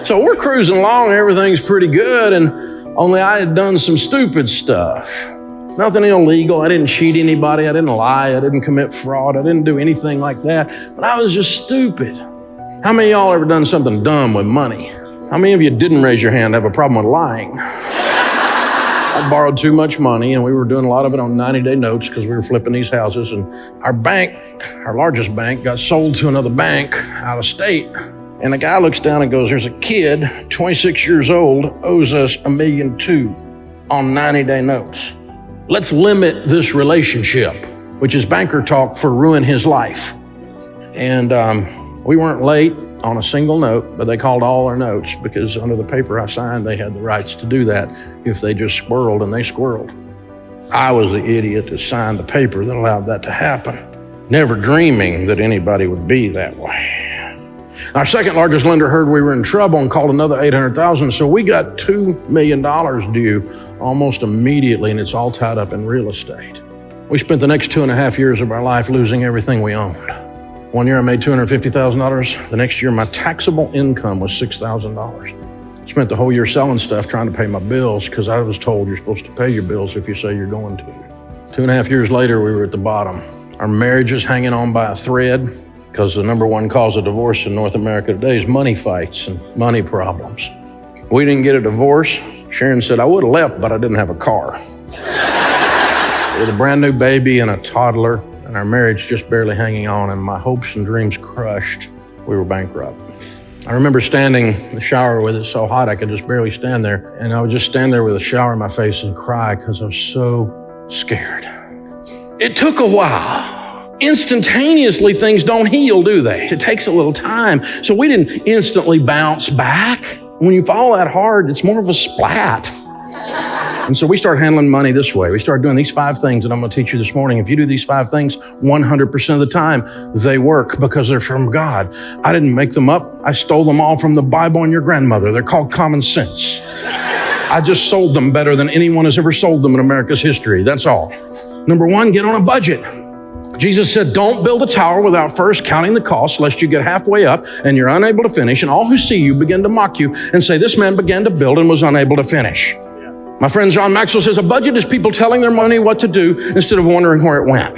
So we're cruising along, everything's pretty good, and only I had done some stupid stuff. Nothing illegal, I didn't cheat anybody, I didn't lie, I didn't commit fraud, I didn't do anything like that, but I was just stupid. How many of y'all ever done something dumb with money? How many of you didn't raise your hand have a problem with lying? I borrowed too much money, and we were doing a lot of it on 90-day notes because we were flipping these houses, and our bank, our largest bank, got sold to another bank out of state. And the guy looks down and goes, there's a kid, 26 years old, owes us $1.2 million on 90-day notes. Let's limit this relationship, which is banker talk for ruin his life. And we weren't late on a single note, but they called all our notes because under the paper I signed, they had the rights to do that if they just squirreled, and they squirreled. I was the idiot that signed the paper that allowed that to happen, never dreaming that anybody would be that way. Our second largest lender heard we were in trouble and called another $800,000, so we got $2 million due almost immediately, and it's all tied up in real estate. We spent the next 2.5 years of our life losing everything we owned. One year I made $250,000. The next year my taxable income was $6,000. Spent the whole year selling stuff trying to pay my bills because I was told you're supposed to pay your bills if you say you're going to. 2.5 years later, we were at the bottom. Our marriage is hanging on by a thread because the number one cause of divorce in North America today is money fights and money problems. We didn't get a divorce. Sharon said, I would have left, but I didn't have a car. With a brand new baby and a toddler, and our marriage just barely hanging on, and my hopes and dreams crushed, we were bankrupt. I remember standing in the shower with it so hot I could just barely stand there, and I would just stand there with a shower in my face and cry because I was so scared. It took a while. Instantaneously, things don't heal, do they? It takes a little time. So we didn't instantly bounce back. When you fall that hard, it's more of a splat. And so we started handling money this way. We started doing these 5 things that I'm going to teach you this morning. If you do these 5 things 100% of the time, they work because they're from God. I didn't make them up. I stole them all from the Bible and your grandmother. They're called common sense. I just sold them better than anyone has ever sold them in America's history. That's all. Number 1, get on a budget. Jesus said, don't build a tower without first counting the cost, lest you get halfway up and you're unable to finish, and all who see you begin to mock you and say, this man began to build and was unable to finish. My friend John Maxwell says a budget is people telling their money what to do instead of wondering where it went.